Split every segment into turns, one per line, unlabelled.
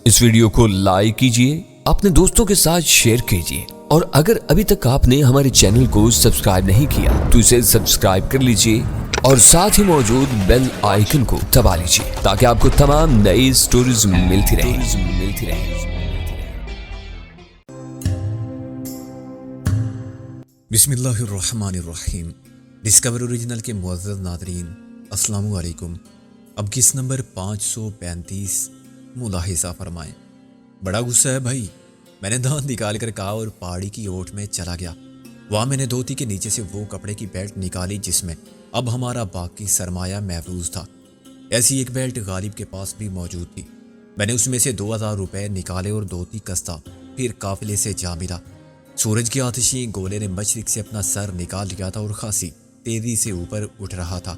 اس video کو like کیجئے، اپنے دوستوں کے ساتھ شیئر کیجئے، اور اگر ابھی تک آپ نے ہمارے چینل کو سبسکرائب نہیں کیا تو اسے سبسکرائب کر لیجئے اور ساتھ ہی موجود بیل آئیکن کو دبا لیجئے تاکہ آپ کو تمام نئی سٹوریز ملتی رہیں۔
بسم اللہ الرحمن الرحیم۔ ڈسکور اوریجنل کے معزز ناظرین، السلام علیکم۔ اب کس نمبر 535 ملاحظہ فرمائیں۔ بڑا غصہ ہے بھائی، میں نے دانت نکال کر کہا اور پہاڑی کی اوٹ میں چلا گیا۔ وہاں میں نے دھوتی کے نیچے سے وہ کپڑے کی بیلٹ نکالی جس میں اب ہمارا باقی سرمایہ محفوظ تھا۔ ایسی ایک بیلٹ غالب کے پاس بھی موجود تھی۔ میں نے اس میں سے 2000 روپے نکالے اور دھوتی کستا، پھر قافلے سے جا ملا۔ سورج کی آتشی گولے نے مشرق سے اپنا سر نکال لیا تھا اور خاصی تیزی سے اوپر اٹھ رہا تھا۔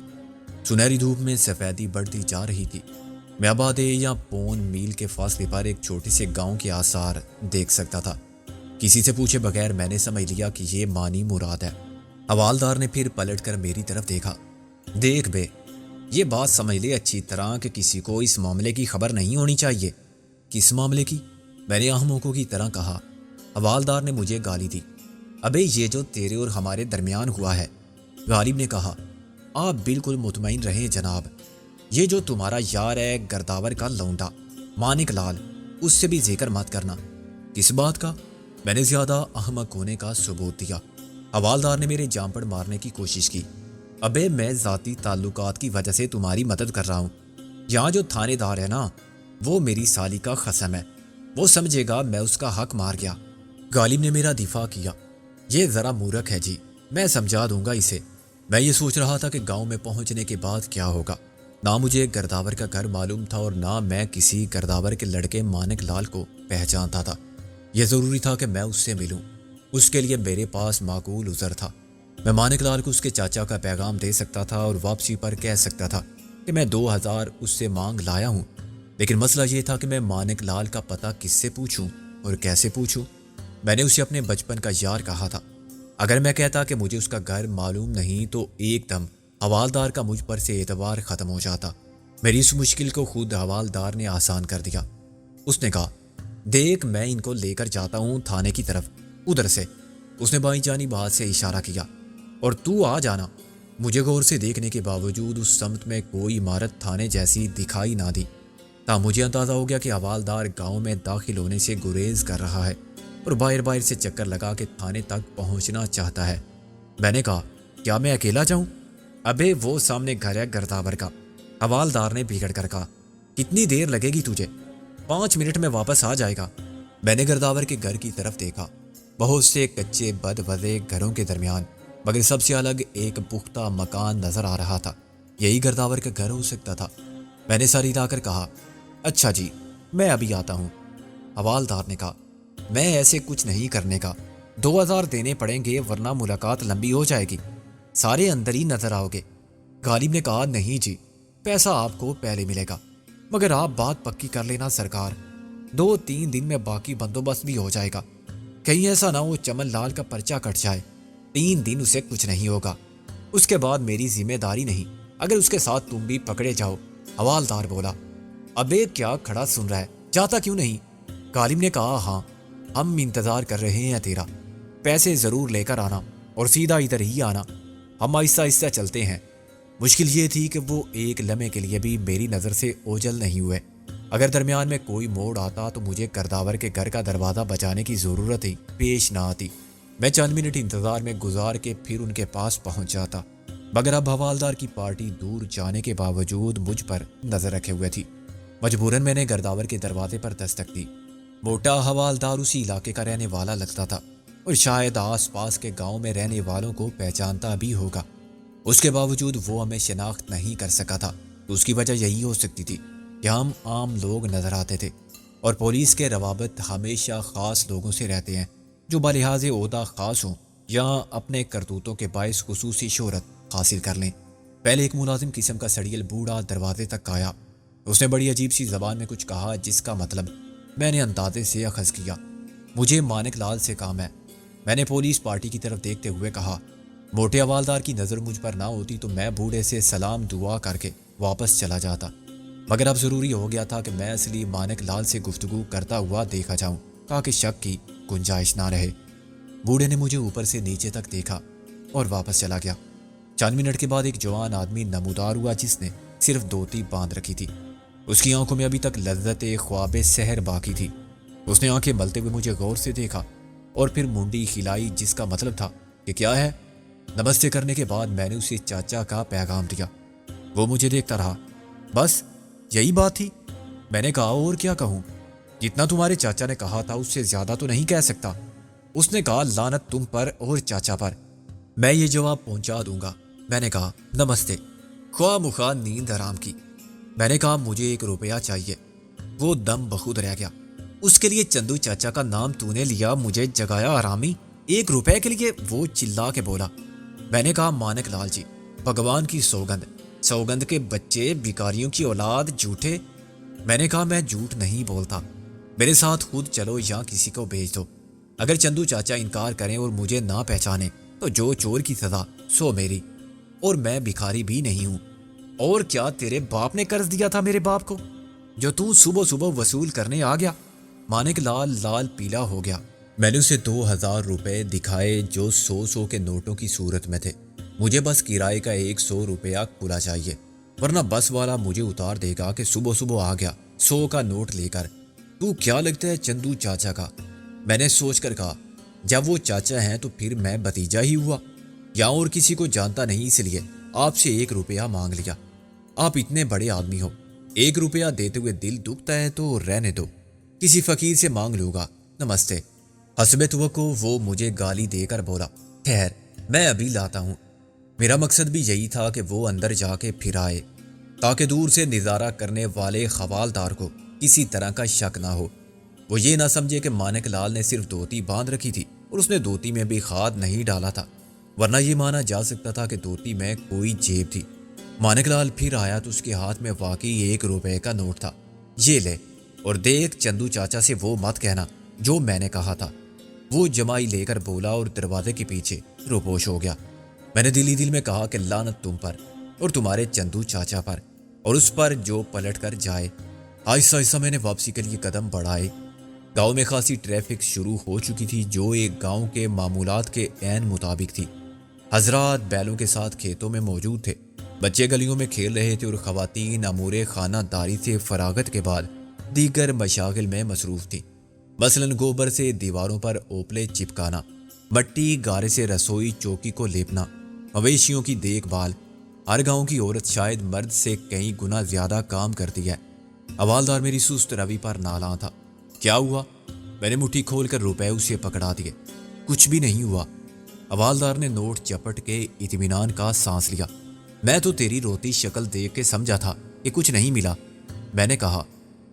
سنہری دھوپ میں سفیدی بڑھتی جا رہی تھی۔ میں اب آدھے یا پون میل کے فاصلے پر ایک چھوٹے سے گاؤں کے آثار دیکھ سکتا تھا۔ کسی سے پوچھے بغیر میں نے سمجھ لیا کہ یہ مانی مراد ہے۔ حوالدار نے پھر پلٹ کر میری طرف دیکھا۔ دیکھ بے، یہ بات سمجھ لے اچھی طرح کہ کسی کو اس معاملے کی خبر نہیں ہونی چاہیے۔ کس معاملے کی؟ میں نے احمقوں کی طرح کہا۔ حوالدار نے مجھے گالی دی۔ ابے یہ جو تیرے اور ہمارے درمیان ہوا ہے، غالب نے کہا۔ آپ بالکل مطمئن رہیں جناب، یہ جو تمہارا یار ہے گرداور کا لونڈا مانک لال، اس سے بھی ذکر مت کرنا۔ کس بات کا؟ میں نے زیادہ احمق ہونے کا ثبوت دیا۔ حوالدار نے میرے جامپڑ مارنے کی کوشش کی۔ ابے میں ذاتی تعلقات کی وجہ سے تمہاری مدد کر رہا ہوں۔ یہاں جو تھانے دار ہے نا، وہ میری سالی کا خصم ہے، وہ سمجھے گا میں اس کا حق مار گیا۔ غالب نے میرا دفاع کیا۔ یہ ذرا مورکھ ہے جی، میں سمجھا دوں گا اسے۔ میں یہ سوچ رہا تھا کہ گاؤں میں پہنچنے کے بعد کیا ہوگا۔ نہ مجھے گرداور کا گھر معلوم تھا اور نہ میں کسی گرداور کے لڑکے مانک لال کو پہچانتا تھا۔ یہ ضروری تھا کہ میں اس سے ملوں۔ اس کے لیے میرے پاس معقول عذر تھا۔ میں مانک لال کو اس کے چاچا کا پیغام دے سکتا تھا اور واپسی پر کہہ سکتا تھا کہ میں 2000 اس سے مانگ لایا ہوں۔ لیکن مسئلہ یہ تھا کہ میں مانک لال کا پتہ کس سے پوچھوں اور کیسے پوچھوں۔ میں نے اسے اپنے بچپن کا یار کہا تھا۔ اگر میں کہتا کہ مجھے اس کا گھر معلوم نہیں تو ایک دم حوالدار کا مجھ پر سے اعتبار ختم ہو جاتا۔ میری اس مشکل کو خود حوالدار نے آسان کر دیا۔ اس نے کہا، دیکھ میں ان کو لے کر جاتا ہوں تھانے کی طرف، ادھر سے۔ اس نے بائیں جانب ہاتھ سے اشارہ کیا، اور تو آ جانا۔ مجھے غور سے دیکھنے کے باوجود اس سمت میں کوئی عمارت تھانے جیسی دکھائی نہ دی۔ مجھے اندازہ ہو گیا کہ حوالدار گاؤں میں داخل ہونے سے گریز کر رہا ہے اور باہر سے چکر لگا کے تھانے تک پہنچنا چاہتا ہے۔ میں نے کہا، کیا میں اکیلا جاؤں؟ ابے وہ سامنے گھر ہے گرداور کا۔ حوالدار نے بگڑ کر کہا، کتنی دیر لگے گی تجھے؟ 5 منٹ میں واپس آ جائے گا۔ میں نے گرداور کے گھر کی طرف دیکھا۔ بہت سے کچے بد وضع گھروں کے درمیان مگر سب سے الگ ایک پختہ مکان نظر آ رہا تھا۔ یہی گرداور کا گھر ہو سکتا تھا۔ میں نے سر ہلا کر کہا، اچھا جی، میں ابھی آتا ہوں۔ حوالدار نے کہا، میں ایسے کچھ نہیں کرنے کا، 2000 دینے پڑیں گے ورنہ ملاقات لمبی ہو جائے گی، سارے اندر ہی نظر آؤ گے۔ غالب نے کہا، نہیں جی، پیسہ آپ کو پہلے ملے گا، مگر آپ بات پکی کر لینا سرکار، 2-3 دن میں باقی بندوبست بھی ہو جائے گا۔ کہیں ایسا نہ ہو چمن لال کا پرچہ کٹ جائے، 3 دن اسے کچھ نہیں ہوگا، اس کے بعد میری ذمہ داری نہیں اگر اس کے ساتھ تم بھی پکڑے جاؤ۔ حوالدار بولا، ابے کیا کھڑا سن رہا ہے، جاتا کیوں نہیں؟ غالب نے کہا، ہاں ہم انتظار کر رہے ہیں تیرا، پیسے ضرور لے کر آنا اور سیدھا ادھر ہی آنا، ہم آہستہ آہستہ چلتے ہیں۔ مشکل یہ تھی کہ وہ ایک لمحے کے لیے بھی میری نظر سے اوجھل نہیں ہوئے۔ اگر درمیان میں کوئی موڑ آتا تو مجھے گرداور کے گھر کا دروازہ بچانے کی ضرورت ہی پیش نہ آتی۔ میں چند منٹ انتظار میں گزار کے پھر ان کے پاس پہنچ جاتا، مگر اب حوالدار کی پارٹی دور جانے کے باوجود مجھ پر نظر رکھے ہوئے تھی۔ مجبوراً میں نے گرداور کے دروازے پر دستک دی۔ موٹا حوالدار اسی علاقے کا رہنے والا لگتا تھا اور شاید آس پاس کے گاؤں میں رہنے والوں کو پہچانتا بھی ہوگا۔ اس کے باوجود وہ ہمیں شناخت نہیں کر سکا تھا، تو اس کی وجہ یہی ہو سکتی تھی کہ ہم عام لوگ نظر آتے تھے، اور پولیس کے روابط ہمیشہ خاص لوگوں سے رہتے ہیں جو بلحاظ عہدہ خاص ہوں یا اپنے کرتوتوں کے باعث خصوصی شہرت حاصل کر لیں۔ پہلے ایک ملازم قسم کا سڑیل بوڑھا دروازے تک آیا۔ اس نے بڑی عجیب سی زبان میں کچھ کہا جس کا مطلب میں نے اندازے سے اخذ کیا۔ مجھے مانک لال سے کام ہے، میں نے پولیس پارٹی کی طرف دیکھتے ہوئے کہا۔ موٹے حوالدار کی نظر مجھ پر نہ ہوتی تو میں بوڑھے سے سلام دعا کر کے واپس چلا جاتا۔ مگر اب ضروری ہو گیا تھا کہ میں اصلی مانک لال سے گفتگو کرتا ہوا دیکھا جاؤں تاکہ شک کی گنجائش نہ رہے۔ بوڑھے نے مجھے اوپر سے نیچے تک دیکھا اور واپس چلا گیا۔ چند منٹ کے بعد ایک جوان آدمی نمودار ہوا جس نے صرف دھوتی باندھ رکھی تھی۔ اس کی آنکھوں میں ابھی تک لذت خواب سحر باقی تھی۔ اس نے آنکھیں ملتے ہوئے مجھے غور سے دیکھا اور پھر منڈی ہلائی، جس کا مطلب تھا کہ کیا ہے۔ نمستے کرنے کے بعد میں نے اسے چاچا کا پیغام دیا۔ وہ مجھے دیکھتا رہا۔ بس یہی بات تھی؟ میں نے کہا اور کیا کہوں، جتنا تمہارے چاچا نے کہا تھا اس سے زیادہ تو نہیں کہہ سکتا۔ اس نے کہا لعنت تم پر اور چاچا پر، میں یہ جواب پہنچا دوں گا۔ میں نے کہا نمستے، خواہ مخواہ نیند آرام کی۔ میں نے کہا مجھے 1 روپیہ چاہیے۔ وہ دم بخود رہ گیا۔ اس کے لیے چندو چاچا کا نام تو نے لیا، مجھے جگایا آرامی، 1 روپے کے لیے؟ وہ چلا کے بولا۔ میں نے کہا مانک لال جی، بھگوان کی سوگند کے بچے، بھکاریوں کی اولاد، جھوٹے۔ میں نے کہا میں جھوٹ نہیں بولتا، میرے ساتھ خود چلو یا کسی کو بھیج دو۔ اگر چندو چاچا انکار کریں اور مجھے نہ پہچانے تو جو چور کی سزا سو میری، اور میں بھکاری بھی نہیں ہوں۔ اور کیا تیرے باپ نے قرض دیا تھا میرے باپ کو جو تو صبح صبح وصول کرنے آ گیا؟ مانک لال لال پیلا ہو گیا۔ میں نے اسے 2000 روپے دکھائے جو 100 کے نوٹوں کی صورت میں تھے۔ مجھے بس کرائے کا 100 روپیہ کھلا چاہیے، ورنہ بس والا مجھے اتار دے گا کہ صبح صبح آ گیا 100 کا نوٹ لے کر۔ تو کیا لگتا ہے چندو چاچا کا؟ میں نے سوچ کر کہا جب وہ چاچا ہیں تو پھر میں بھتیجا ہی ہوا، یا اور کسی کو جانتا نہیں، اس لیے آپ سے 1 روپیہ مانگ لیا۔ آپ اتنے بڑے آدمی ہو، 1 روپیہ دیتے ہوئے دل دکھتا ہے تو رہنے دو، کسی فقیر سے مانگ لوں گا۔ نمستے۔ حسب توقع وہ مجھے گالی دے کر بولا ٹھہر، میں ابھی لاتا ہوں۔ میرا مقصد بھی یہی تھا کہ وہ اندر جا کے پھر آئے تاکہ دور سے نظارہ کرنے والے حوالدار کو کسی طرح کا شک نہ ہو، وہ یہ نہ سمجھے کہ مانک لال نے صرف دھوتی باندھ رکھی تھی اور اس نے دھوتی میں بھی کھاد نہیں ڈالا تھا، ورنہ یہ مانا جا سکتا تھا کہ دھوتی میں کوئی جیب تھی۔ مانک لال پھر آیا تو اس کے ہاتھ میں واقعی 1 روپے کا نوٹ تھا۔ یہ لے اور دیکھ چندو چاچا سے وہ مت کہنا جو میں نے کہا تھا۔ وہ جمائی لے کر بولا اور دروازے کے پیچھے روپوش ہو گیا۔ میں نے دل ہی دل میں کہا کہ لعنت تم پر اور تمہارے چندو چاچا پر اور اس پر جو پلٹ کر جائے۔ آہستہ آہستہ میں نے واپسی کے لیے قدم بڑھائے۔ گاؤں میں خاصی ٹریفک شروع ہو چکی تھی جو ایک گاؤں کے معمولات کے عین مطابق تھی۔ حضرات بیلوں کے ساتھ کھیتوں میں موجود تھے، بچے گلیوں میں کھیل رہے تھے اور خواتین امور خانہ داری سے فراغت کے بعد دیگر مشاغل میں مصروف تھی، مثلاً گوبر سے دیواروں پر اوپلے چپکانا، مٹی گارے سے رسوئی چوکی کو لیپنا، مویشیوں کی دیکھ بھال۔ ہر گاؤں کی عورت شاید مرد سے کئی گنا زیادہ کام کرتی ہے۔ حوالدار میری سست روی پر نالاں تھا۔ کیا ہوا؟ میں نے مٹھی کھول کر روپے اسے پکڑا دیے۔ کچھ بھی نہیں ہوا۔ حوالدار نے نوٹ چپٹ کے اطمینان کا سانس لیا۔ میں تو تیری روتی شکل دیکھ کے سمجھا تھا کہ کچھ نہیں ملا۔ میں نے کہا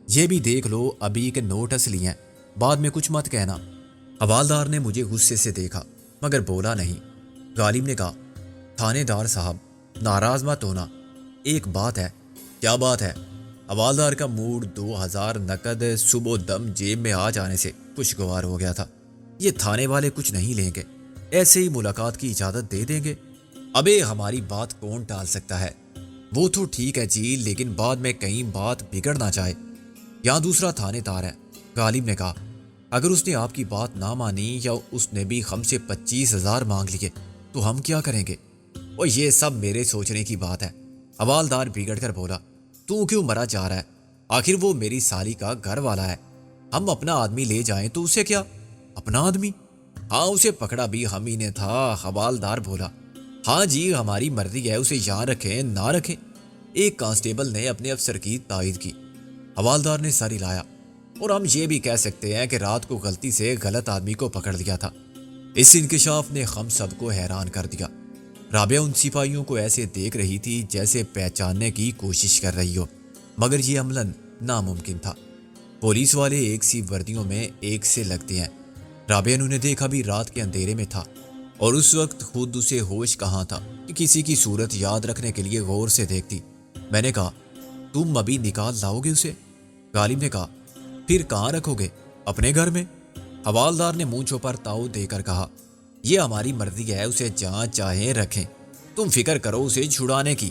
یہ بھی دیکھ لو، ابھی کے نوٹ اصلی ہیں، بعد میں کچھ مت کہنا۔ حوالدار نے مجھے غصے سے دیکھا مگر بولا نہیں۔ غالب نے کہا تھانے دار صاحب ناراض مت ہونا، ایک بات ہے۔ کیا بات ہے؟ حوالدار کا موڈ 2000 نقد صبح دم جیب میں آ جانے سے خوشگوار ہو گیا تھا۔ یہ تھانے والے کچھ نہیں لیں گے، ایسے ہی ملاقات کی اجازت دے دیں گے۔ ابے ہماری بات کون ٹال سکتا ہے؟ وہ تو ٹھیک ہے جی، لیکن بعد میں کہیں بات بگڑ نہ جائے۔ یہاں دوسرا تھانے دار ہے، غالب نے کہا۔ اگر اس نے آپ کی بات نہ مانی یا اس نے بھی ہم سے 25,000 مانگ لیے تو ہم کیا کریں گے؟ اور یہ سب میرے سوچنے کی بات ہے۔ حوالدار بگڑ کر بولا تو کیوں مرا جا رہا ہے؟ آخر وہ میری سالی کا گھر والا ہے، ہم اپنا آدمی لے جائیں تو اسے کیا؟ اپنا آدمی؟ ہاں اسے پکڑا بھی ہم ہی نے تھا۔ حوالدار بولا ہاں جی، ہماری مرضی ہے اسے یہاں رکھیں نہ رکھیں۔ ایک کانسٹیبل نے اپنے افسر کی تائید کی۔ حوالدار نے سر ہلایا اور ہم یہ بھی کہہ سکتے ہیں کہ رات کو غلطی سے غلط آدمی کو پکڑ لیا تھا۔ اس انکشاف نے ہم سب کو حیران کر دیا۔ رابعہ ان سپاہیوں کو ایسے دیکھ رہی تھی جیسے پہچاننے کی کوشش کر رہی ہو، مگر یہ عملاً ناممکن تھا۔ پولیس والے ایک سی وردیوں میں ایک سے لگتے ہیں۔ رابعہ نے دیکھا بھی رات کے اندھیرے میں تھا اور اس وقت خود اسے ہوش کہاں تھا کہ کسی کی صورت یاد رکھنے کے لیے غور سے دیکھتی۔ میں نے کہا تم ابھی نکال لاؤ گے اسے؟ غالب نے کہا پھر کہاں رکھو گے؟ اپنے گھر میں۔ حوالدار نے مونچھوں پر تاؤ دے کر کہا یہ ہماری مرضی ہے، اسے جہاں چاہیں رکھیں، تم فکر کرو اسے چھڑانے کی۔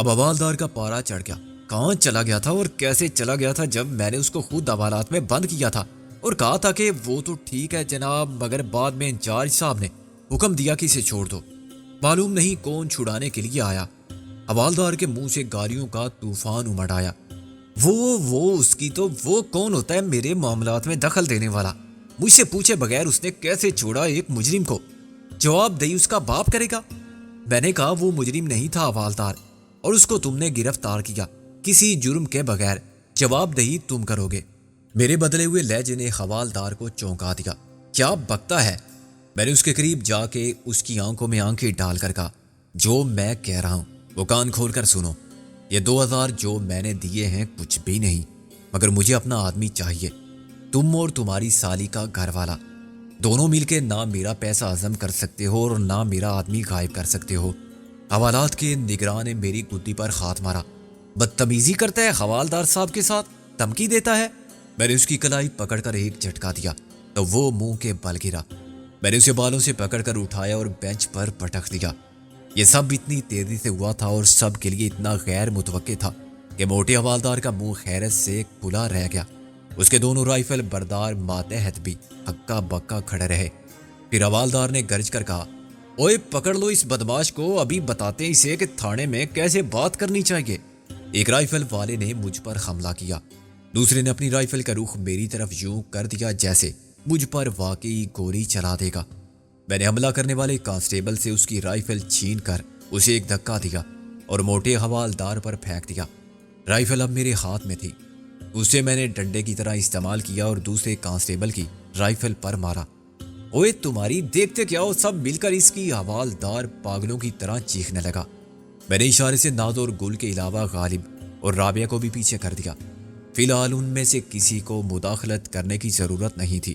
اب حوالدار کا پارا چڑھ گیا. کہاں چلا گیا تھا اور کیسے چلا گیا تھا جب میں نے اس کو خود حوالات میں بند کیا تھا اور کہا تھا کہ وہ تو ٹھیک ہے جناب، مگر بعد میں انچارج صاحب نے حکم دیا کہ اسے چھوڑ دو. معلوم نہیں کون چھڑانے کے لیے آیا. حوالدار کے منہ سے گالیوں کا طوفان امڑ آیا. وہ اس کی تو وہ کون ہوتا ہے میرے معاملات میں دخل دینے والا؟ مجھ سے پوچھے بغیر اس نے کیسے چھوڑا ایک مجرم کو؟ جواب دہی اس کا باپ کرے گا. میں نے کہا وہ مجرم نہیں تھا حوالدار، اور اس کو تم نے گرفتار کیا کسی جرم کے بغیر. جواب دہی تم کرو گے. میرے بدلے ہوئے لہجے نے حوالدار کو چونکا دیا. کیا بکتا ہے؟ میں نے اس کے قریب جا کے اس کی آنکھوں میں آنکھیں ڈال کر کہا، جو میں کہہ رہا ہوں وہ کان کھول کر سنو. یہ 2000 جو میں نے دیے ہیں کچھ بھی نہیں، مگر مجھے اپنا آدمی چاہیے. تم اور تمہاری سالی کا گھر والا دونوں مل کے نہ میرا پیسہ ہضم کر سکتے ہو اور نہ میرا آدمی غائب کر سکتے ہو. حوالات کے نگراں نے میری گدی پر ہاتھ مارا. بدتمیزی کرتا ہے حوالدار صاحب کے ساتھ، دھمکی دیتا ہے. میں نے اس کی کلائی پکڑ کر ایک جھٹکا دیا تو وہ منہ کے بل گرا. میں نے اسے بالوں سے پکڑ کر اٹھایا اور بینچ پر پٹک دیا. یہ سب اتنی تیزی سے ہوا تھا اور سب کے لیے اتنا غیر متوقع تھا کہ موٹے حوالدار کا منہ حیرت سے کھلا رہ گیا. اس کے دونوں رائفل بردار ماتحت بھی ہکا بکا کھڑے رہے. پھر حوالدار نے گرج کر کہا، اوئے پکڑ لو اس بدماش کو، ابھی بتاتے ہیں اسے کہ تھانے میں کیسے بات کرنی چاہیے. ایک رائفل والے نے مجھ پر حملہ کیا. دوسرے نے اپنی رائفل کا رخ میری طرف یوں کر دیا جیسے مجھ پر واقعی گولی چلا دے گا. میں نے حملہ کرنے والے کانسٹیبل سے اس کی رائفل چھین کر اسے ایک دھکا دیا اور موٹے حوالدار پر پھینک دیا. رائفل اب میرے ہاتھ میں تھی. اسے میں نے ڈنڈے کی طرح استعمال کیا اور دوسرے کانسٹیبل کی رائفل پر مارا. اوئے تمہاری دیکھتے کیا ہو؟ سب مل کر اس کی حوالدار پاگلوں کی طرح چیخنے لگا. میں نے اشارے سے ناز اور گل کے علاوہ غالب اور رابعہ کو بھی پیچھے کر دیا. فی الحال ان میں سے کسی کو مداخلت کرنے کی ضرورت نہیں تھی.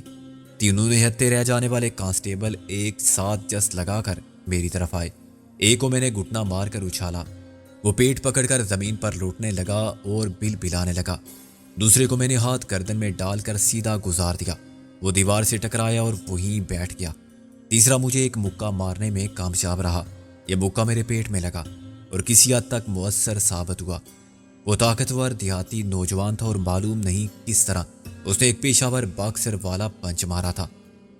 تینوں نہتے رہ جانے والے کانسٹیبل ایک ساتھ جس لگا کر میری طرف آئے. ایک کو میں نے گھٹنا مار کر اچھالا. وہ پیٹ پکڑ کر زمین پر لوٹنے لگا اور بل بلانے لگا. دوسرے کو میں نے ہاتھ گردن میں ڈال کر سیدھا گزار دیا. وہ دیوار سے ٹکرایا اور وہیں بیٹھ گیا. تیسرا مجھے ایک مکہ مارنے میں کامیاب رہا. یہ مکہ میرے پیٹ میں لگا اور کسی حد تک مؤثر ثابت ہوا. وہ طاقتور دیہاتی نوجوان تھا اور معلوم نہیں کس طرح اس نے ایک پیشہ ور باکسر والا پنچ مارا تھا.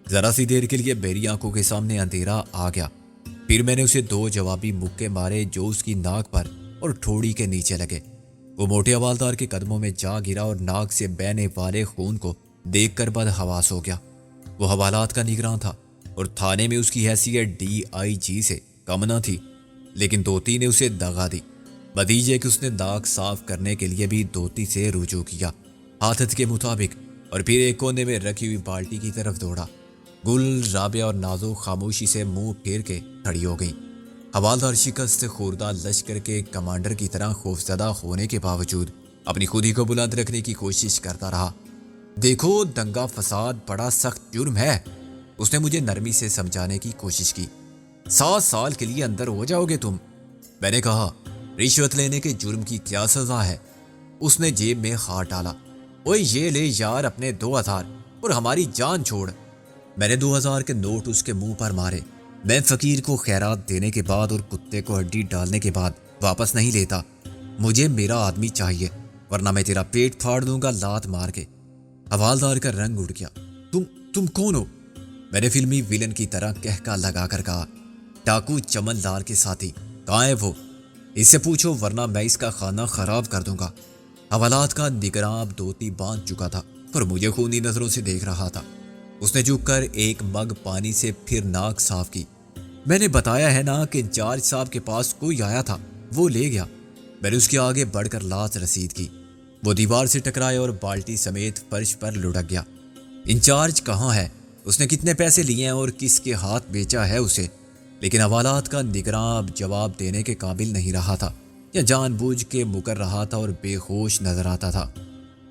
ذرا سی دیر کے لیے میری آنکھوں کے سامنے اندھیرا آ گیا. پھر میں نے اسے 2 جوابی مکے مارے جو اس کی ناک پر اور ٹھوڑی کے نیچے لگے. وہ موٹے حوالدار کے قدموں میں جا گرا اور ناک سے بہنے والے خون کو دیکھ کر بدحواس ہو گیا. وہ حوالات کا نگراں تھا اور تھانے میں اس کی حیثیت DIG سے کم نہ تھی، لیکن دوتی نے اسے دغا دی. نتیجے کہ اس نے ناک صاف کرنے کے لیے بھی دوتی سے رجوع کیا عادت کے مطابق، اور پھر ایک کونے میں رکھی ہوئی بالٹی کی طرف دوڑا. گل، رابعہ اور نازو خاموشی سے منہ پھیر کے کھڑی ہو گئی. حوالدار شکست خوردہ لشکر کے کمانڈر کی طرح خوفزدہ ہونے کے باوجود اپنی خودی کو بلند رکھنے کی کوشش کرتا رہا. دیکھو دنگا فساد بڑا سخت جرم ہے، اس نے مجھے نرمی سے سمجھانے کی کوشش کی. 7 سال کے لیے اندر ہو جاؤ گے تم. میں نے کہا، رشوت لینے کے جرم کی کیا سزا ہے؟ اس نے جیب میں ہاتھ ڈالا. اوے یہ لے یار اپنے 2000 اور ہماری جان چھوڑ. میں نے 2000 کے نوٹ اس کے منہ پر مارے. میں فقیر کو خیرات دینے کے بعد اور کتے کو ہڈی ڈالنے کے بعد واپس نہیں لیتا. مجھے میرا آدمی چاہیے ورنہ میں تیرا پیٹ پھاڑ دوں گا لات مار کے. حوالدار کا رنگ اڑ گیا. تم کون ہو؟ میں نے فلمی ویلن کی طرح کہکا لگا کر کہا، ڈاکو چمن لال کے ساتھی. کہاں ہے وہ؟ اس سے پوچھو ورنہ میں اس کا کھانا خراب کر دوں گا. حوالات کا نگراں اب دوتی باندھ چکا تھا اور مجھے خونی نظروں سے دیکھ رہا تھا. اس نے جھک کر ایک مگ پانی سے پھر ناک صاف کی. میں نے بتایا ہے نا کہ انچارج صاحب کے پاس کوئی آیا تھا، وہ لے گیا. میں نے اس کے آگے بڑھ کر لاش رسید کی. وہ دیوار سے ٹکرایا اور بالٹی سمیت فرش پر لڑک گیا. انچارج کہاں ہے؟ اس نے کتنے پیسے لیے ہیں اور کس کے ہاتھ بیچا ہے اسے؟ لیکن حوالات کا نگراں اب جواب دینے کے قابل نہیں رہا تھا، یا جان بوجھ کے مکر رہا تھا اور بے ہوش نظر آتا تھا.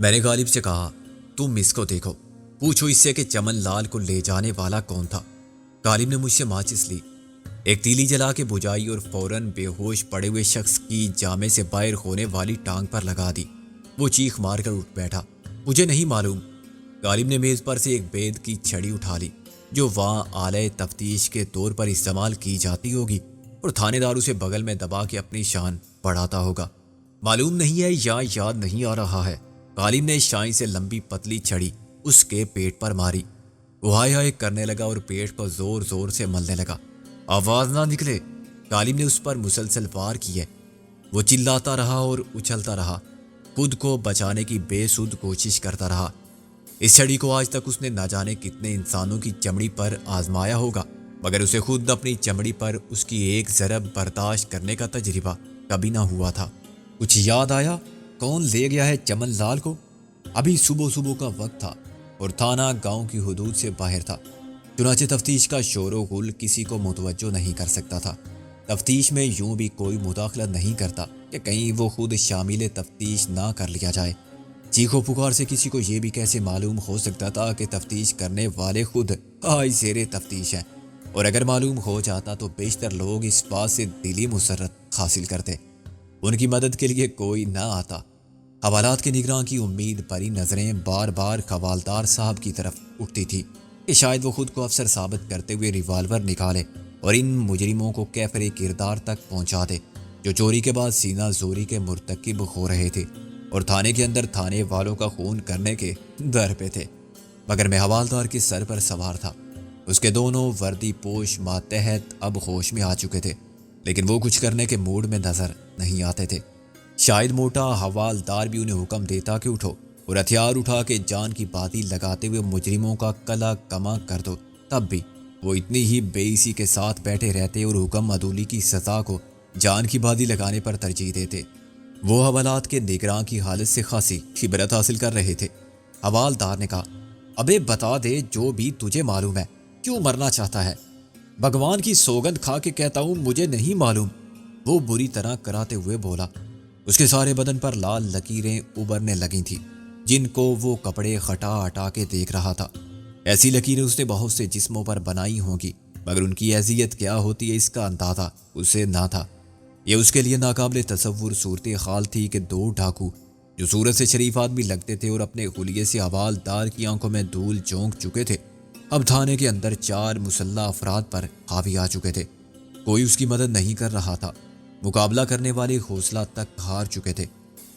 میں نے غالب سے کہا، تم اس کو دیکھو، پوچھو اس سے کہ چمن لال کو لے جانے والا کون تھا. غالب نے مجھ سے ماچس لی، ایک تیلی جلا کے بجھائی اور فوراً بے ہوش پڑے ہوئے شخص کی جامے سے باہر ہونے والی ٹانگ پر لگا دی. وہ چیخ مار کر اٹھ بیٹھا. مجھے نہیں معلوم. غالب نے میز پر سے ایک بید کی چھڑی اٹھا لی جو وہاں آلہ تفتیش کے طور پر استعمال کی جاتی ہوگی، اور تھانے دار اسے بغل میں دبا کے اپنی شان بڑھاتا ہوگا۔ معلوم نہیں ہے یا یاد نہیں آ رہا ہے۔ غالب نے شائیں سے لمبی پتلی چھڑی اس کے پیٹ پر ماری۔ وہ ہائے ہائے کرنے لگا اور پیٹ کو زور زور سے ملنے لگا۔ آواز نہ نکلے۔ غالب نے اس پر مسلسل وار کیے۔ وہ چلاتا رہا اور اچھلتا رہا، خود کو بچانے کی بے سود کوشش کرتا رہا۔ اس چھڑی کو آج تک اس نے نہ جانے کتنے انسانوں کی چمڑی پر آزمایا ہوگا، مگر اسے خود اپنی چمڑی پر اس کی ایک ضرب برداشت کرنے کا تجربہ کبھی نہ ہوا تھا۔ کچھ یاد آیا کون لے گیا ہے چمن لال کو؟ ابھی صبح صبح کا وقت تھا اور تھانہ گاؤں کی حدود سے باہر تھا، چنانچہ تفتیش کا شور و غل کسی کو متوجہ نہیں کر سکتا تھا۔ تفتیش میں یوں بھی کوئی مداخلت نہیں کرتا کہ کہیں وہ خود شامل تفتیش نہ کر لیا جائے۔ چیخو پکار سے کسی کو یہ بھی کیسے معلوم ہو سکتا تھا کہ تفتیش کرنے والے خود زیر تفتیش ہیں، اور اگر معلوم ہو جاتا تو بیشتر لوگ اس بات سے دلی مسرت حاصل کرتے، ان کی مدد کے لیے کوئی نہ آتا۔ حوالات کے نگراں کی امید بھری نظریں بار بار حوالدار صاحب کی طرف اٹھتی تھی کہ شاید وہ خود کو افسر ثابت کرتے ہوئے ریوالور نکالے اور ان مجرموں کو کیفر کردار تک پہنچا دے جو چوری کے بعد سینہ زوری کے مرتکب ہو رہے تھے اور تھانے کے اندر تھانے والوں کا خون کرنے کے در پہ تھے۔ مگر میں حوالدار کے سر پر سوار تھا۔ اس کے دونوں وردی پوش ماتحت اب ہوش میں آ چکے تھے، لیکن وہ کچھ کرنے کے موڈ میں نظر نہیں آتے تھے۔ شاید موٹا حوالدار بھی انہیں حکم دیتا کہ اٹھو اور ہتھیار اٹھا کے جان کی بازی لگاتے ہوئے مجرموں کا کلا کما کر دو، تب بھی وہ اتنی ہی بےعسی کے ساتھ بیٹھے رہتے اور حکم عدولی کی سزا کو جان کی بازی لگانے پر ترجیح دیتے۔ وہ حوالات کے نگراں کی حالت سے خاصی عبرت حاصل کر رہے تھے۔ حوالدار نے کہا، ابے بتا دے جو بھی تجھے معلوم ہے، کیوں مرنا چاہتا ہے؟ بھگوان کی سوگند کھا کے کہتا ہوں مجھے نہیں معلوم، وہ بری طرح کراتے ہوئے بولا۔ اس کے سارے بدن پر لال لکیریں ابھرنے لگی تھیں جن کو وہ کپڑے ہٹا ہٹا کے دیکھ رہا تھا۔ ایسی لکیریں اس نے بہت سے جسموں پر بنائی ہوں گی، مگر ان کی اذیت کیا ہوتی ہے اس کا اندازہ اسے نہ تھا۔ یہ اس کے لیے ناقابل تصور صورتحال تھی کہ دو ڈاکو جو صورت سے شریف آدمی لگتے تھے اور اپنے خلیے سے حوالدار کی آنکھوں میں دھول جھونک چکے تھے، اب تھانے کے اندر 4 مسلح افراد پر حاوی آ چکے تھے۔ کوئی اس کی مدد نہیں کر رہا تھا، مقابلہ کرنے والے حوصلہ تک ہار چکے تھے۔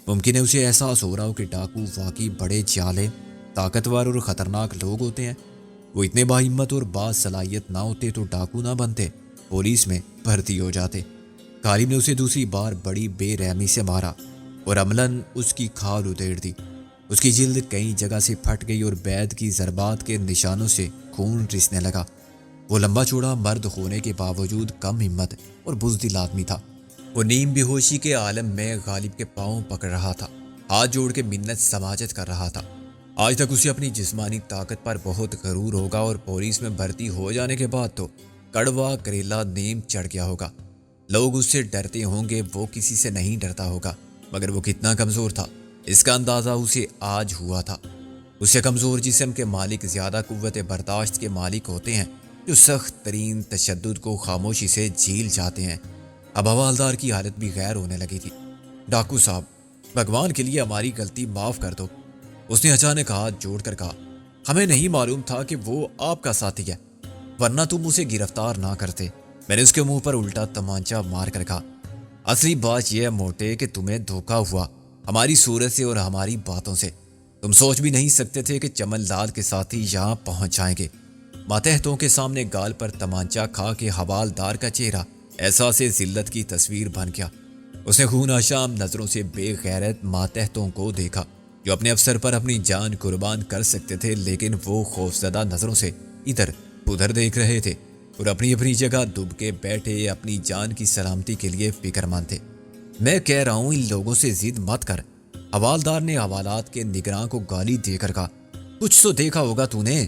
ممکن ہے اسے احساس ہو رہا ہو کہ ڈاکو واقعی بڑے جالے، طاقتور اور خطرناک لوگ ہوتے ہیں۔ وہ اتنے باہمت اور باصلاحیت نہ ہوتے تو ڈاکو نہ بنتے، پولیس میں بھرتی ہو جاتے۔ غالب نے اسے دوسری بار بڑی بے رحمی سے مارا اور عملاً اس کی کھال ادھیڑ دی۔ اس کی جلد کئی جگہ سے پھٹ گئی اور بیت کی ضربات کے نشانوں سے خون رسنے لگا۔ وہ لمبا چوڑا مرد ہونے کے باوجود کم ہمت اور بزدل آدمی تھا۔ وہ نیم بے ہوشی کے عالم میں غالب کے پاؤں پکڑ رہا تھا، ہاتھ جوڑ کے منت سماجت کر رہا تھا۔ آج تک اسے اپنی جسمانی طاقت پر بہت غرور ہوگا اور پولیس میں بھرتی ہو جانے کے بعد تو کڑوا کریلا نیم چڑھ گیا ہوگا۔ لوگ اس سے ڈرتے ہوں گے، وہ کسی سے نہیں ڈرتا ہوگا، مگر وہ کتنا کمزور تھا اس کا اندازہ اسے آج ہوا تھا۔ اس سے کمزور جسم کے مالک زیادہ قوت برداشت کے مالک ہوتے ہیں، جو سخت ترین تشدد کو خاموشی سے جھیل جاتے ہیں۔ اب حوالدار کی حالت بھی غیر ہونے لگی تھی۔ ڈاکو صاحب، بھگوان کے لیے ہماری غلطی معاف کر دو، اس نے اچانک ہاتھ جوڑ کر کہا۔ ہمیں نہیں معلوم تھا کہ وہ آپ کا ساتھی ہے، ورنہ تم اسے گرفتار نہ کرتے۔ میں نے اس کے منہ پر الٹا تمانچہ مار کر کہا، اصلی بات یہ ہے موٹے کہ تمہیں دھوکا ہوا ہماری صورت سے اور ہماری باتوں سے۔ تم سوچ بھی نہیں سکتے تھے کہ چمن لال کے ساتھی یہاں پہنچ جائیں گے۔ ماتحتوں کے سامنے گال پر تمانچہ کھا کے حوالدار کا چہرہ احساس ذلت کی تصویر بن گیا۔ اس نے خون آشام نظروں سے بے غیرت ماتحتوں کو دیکھا جو اپنے افسر پر اپنی جان قربان کر سکتے تھے، لیکن وہ خوفزدہ نظروں سے ادھر ادھر دیکھ رہے تھے اور اپنی اپنی جگہ دب کے بیٹھے اپنی جان کی سلامتی کے لیے فکر مند تھے۔ میں کہہ رہا ہوں ان لوگوں سے ضد مت کر، حوالدار نے حوالات کے نگراں کو گالی دے کر کہا۔ کچھ تو دیکھا ہوگا تو نے۔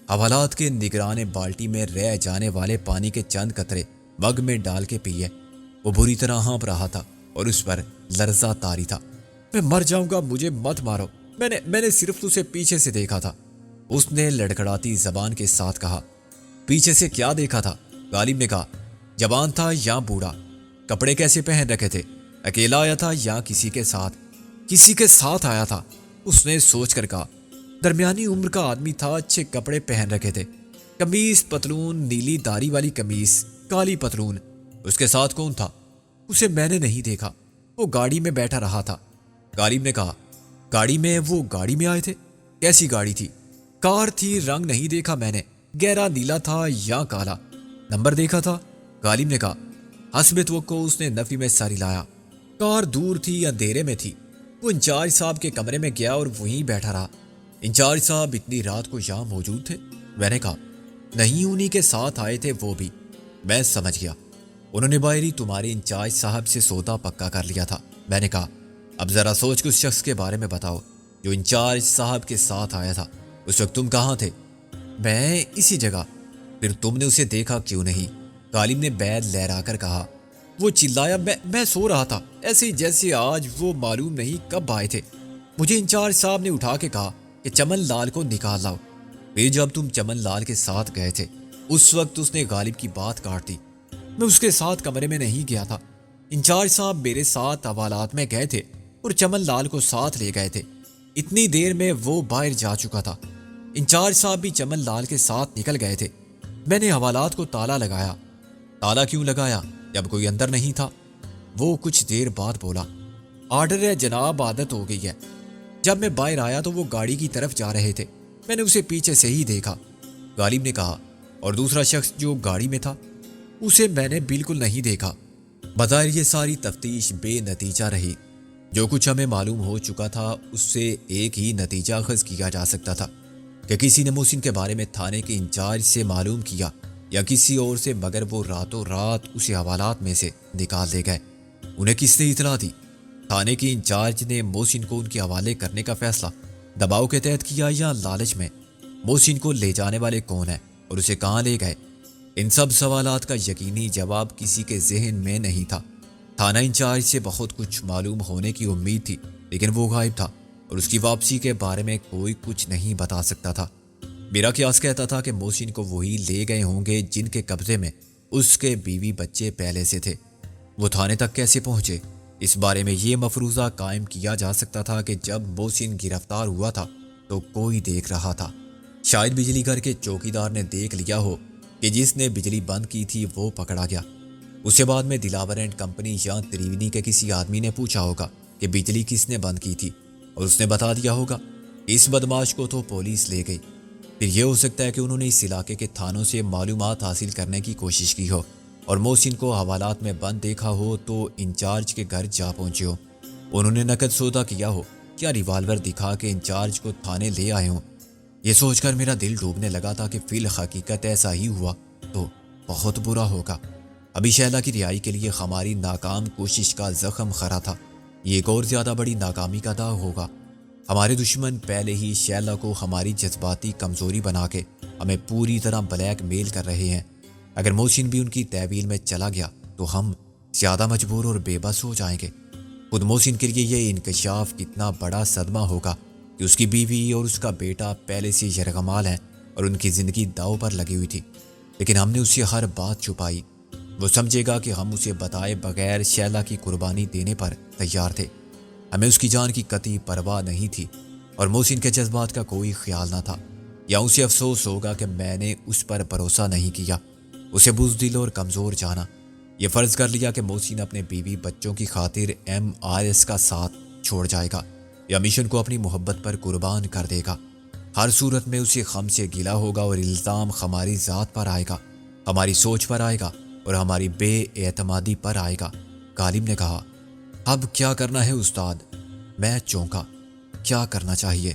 حوالات کے نگراں نے بالٹی میں رہ جانے والے پانی کے چند قطرے مگ میں ڈال کے پیے۔ وہ بری طرح ہانپ رہا تھا اور اس پر لرزہ طاری تھا۔ میں مر جاؤں گا، مجھے مت مارو، میں نے صرف اسے پیچھے سے دیکھا تھا، اس نے لڑکھڑاتی زبان کے ساتھ کہا۔ پیچھے سے کیا دیکھا تھا؟ غالب نے کہا۔ جوان تھا یا بوڑھا؟ کپڑے کیسے پہن رکھے تھے؟ اکیلا آیا تھا یا کسی کے ساتھ؟ کسی کے ساتھ آیا تھا، اس نے سوچ کر کہا۔ درمیانی عمر کا آدمی تھا، اچھے کپڑے پہن رکھے تھے، قمیص پتلون، نیلی داڑھی والی قمیص، کالی پتلون۔ اس کے ساتھ کون تھا؟ اسے میں نے نہیں دیکھا، وہ گاڑی میں بیٹھا رہا تھا۔ غالب نے کہا، وہ گاڑی میں آئے تھے؟ کیسی گاڑی تھی؟ کار تھی، رنگ نہیں دیکھا میں نے، گہرا نیلا تھا یا کالا؟ نمبر دیکھا تھا؟ غالب نے کہا۔ حسب توقع اس نے نفی میں سر ہلایا۔ کار دور تھی، اندھیرے میں تھی۔ وہ انچارج صاحب کے کمرے میں گیا اور وہیں بیٹھا رہا۔ انچارج صاحب اتنی رات کو یہاں موجود تھے؟ میں نے کہا، نہیں، انہی کے ساتھ آئے تھے وہ بھی۔ میں سمجھ گیا، انہوں نے باہر ہی تمہارے انچارج صاحب سے سودا پکا کر لیا تھا۔ میں نے کہا، اب ذرا سوچ کے اس شخص کے بارے میں بتاؤ جو انچارج صاحب کے ساتھ آیا تھا۔ اس وقت تم کہاں تھے؟ میں اسی جگہ۔ پھر تم نے اسے دیکھا کیوں نہیں؟ غالب نے بیل لہرا کر کہا۔ وہ چلایا، میں سو رہا تھا، ایسے ہی جیسے آج، وہ معلوم نہیں کب آئے تھے۔ مجھے انچارج صاحب نے اٹھا کے کہا کہ چمن لال کو نکال لاؤ۔ پھر جب تم چمن لال کے ساتھ گئے تھے اس وقت اس نے غالب کی بات کاٹ دی۔ میں اس کے ساتھ کمرے میں نہیں گیا تھا۔ انچارج صاحب میرے ساتھ حوالات میں گئے تھے اور چمن لال کو ساتھ لے گئے تھے۔ اتنی دیر میں وہ باہر جا چکا تھا۔ انچارج صاحب بھی چمن لال کے ساتھ نکل گئے تھے۔ میں نے حوالات کو تالا لگایا۔ تالا کیوں لگایا جب کوئی اندر نہیں تھا؟ وہ کچھ دیر بعد بولا، آرڈر ہے جناب، عادت ہو گئی ہے۔ جب میں باہر آیا تو وہ گاڑی کی طرف جا رہے تھے، میں نے اسے پیچھے سے ہی دیکھا۔ غالب نے کہا، اور دوسرا شخص جو گاڑی میں تھا اسے میں نے بالکل نہیں دیکھا۔ بظاہر یہ ساری تفتیش بے نتیجہ رہی۔ جو کچھ ہمیں معلوم ہو چکا تھا اس سے ایک ہی نتیجہ اخذ کیا جا سکتا تھا کہ کسی نے محسن کے بارے میں تھانے کے انچارج سے معلوم کیا یا کسی اور سے، مگر وہ راتوں رات اسے حوالات میں سے نکال لے گئے۔ انہیں کس نے اطلاع دی؟ تھانے کے انچارج نے محسن کو ان کے حوالے کرنے کا فیصلہ دباؤ کے تحت کیا یا لالچ میں؟ محسن کو لے جانے والے کون ہیں اور اسے کہاں لے گئے؟ ان سب سوالات کا یقینی جواب کسی کے ذہن میں نہیں تھا۔ تھانہ انچارج سے بہت کچھ معلوم ہونے کی امید تھی، لیکن وہ غائب تھا اور اس کی واپسی کے بارے میں کوئی کچھ نہیں بتا سکتا تھا۔ میرا قیاس کہتا تھا کہ محسن کو وہی لے گئے ہوں گے جن کے قبضے میں اس کے بیوی بچے پہلے سے تھے۔ وہ تھانے تک کیسے پہنچے؟ اس بارے میں یہ مفروضہ قائم کیا جا سکتا تھا کہ جب محسن گرفتار ہوا تھا تو کوئی دیکھ رہا تھا۔ شاید بجلی گھر کے چوکیدار نے دیکھ لیا ہو کہ جس نے بجلی بند کی تھی وہ پکڑا گیا۔ اس کے بعد میں دلاور اینڈ کمپنی یا تریونی کے کسی آدمی نے پوچھا ہوگا کہ بجلی کس نے بند کی تھی، اور اس نے بتا دیا ہوگا۔ اس بدماش کو تو پولیس لے گئی۔ پھر یہ ہو سکتا ہے کہ انہوں نے اس علاقے کے تھانوں سے معلومات حاصل کرنے کی کوشش کی ہو اور محسن کو حوالات میں بند دیکھا ہو تو انچارج کے گھر جا پہنچے ہو۔ انہوں نے نقد سودا کیا ہو یا ریوالور دکھا کے انچارج کو تھانے لے آئے ہوں۔ یہ سوچ کر میرا دل ڈوبنے لگا تھا کہ فی الحقیقت ایسا ہی ہوا تو بہت برا ہوگا۔ ابھی شیلا کی رہائی کے لیے ہماری ناکام کوشش کا زخم خرا تھا، یہ ایک اور زیادہ بڑی ناکامی کا داغ ہوگا۔ ہمارے دشمن پہلے ہی شیلا کو ہماری جذباتی کمزوری بنا کے ہمیں پوری طرح بلیک میل کر رہے ہیں۔ اگر محسن بھی ان کی تحویل میں چلا گیا تو ہم زیادہ مجبور اور بے بس ہو جائیں گے۔ خود محسن کے لیے یہ انکشاف کتنا بڑا صدمہ ہوگا کہ اس کی بیوی اور اس کا بیٹا پہلے سے یرغمال ہیں اور ان کی زندگی داؤ پر لگی ہوئی تھی، لیکن ہم نے اس سے ہر بات چھپائی۔ وہ سمجھے گا کہ ہم اسے بتائے بغیر شیلا کی قربانی دینے پر تیار تھے۔ ہمیں اس کی جان کی قطعی پرواہ نہیں تھی اور محسن کے جذبات کا کوئی خیال نہ تھا، یا اسے افسوس ہوگا کہ میں نے اس پر بھروسہ نہیں کیا، اسے بزدل اور کمزور جانا۔ یہ فرض کر لیا کہ محسن اپنے بیوی بچوں کی خاطر MRS کا ساتھ چھوڑ جائے گا یا مشن کو اپنی محبت پر قربان کر دے گا۔ ہر صورت میں اسے غم سے گلا ہوگا اور الزام ہماری ذات پر آئے گا، ہماری سوچ پر آئے گا اور ہماری بے اعتمادی پر آئے گا۔ غالب نے کہا، اب کیا کرنا ہے استاد؟ میں چونکا، کیا کرنا چاہیے؟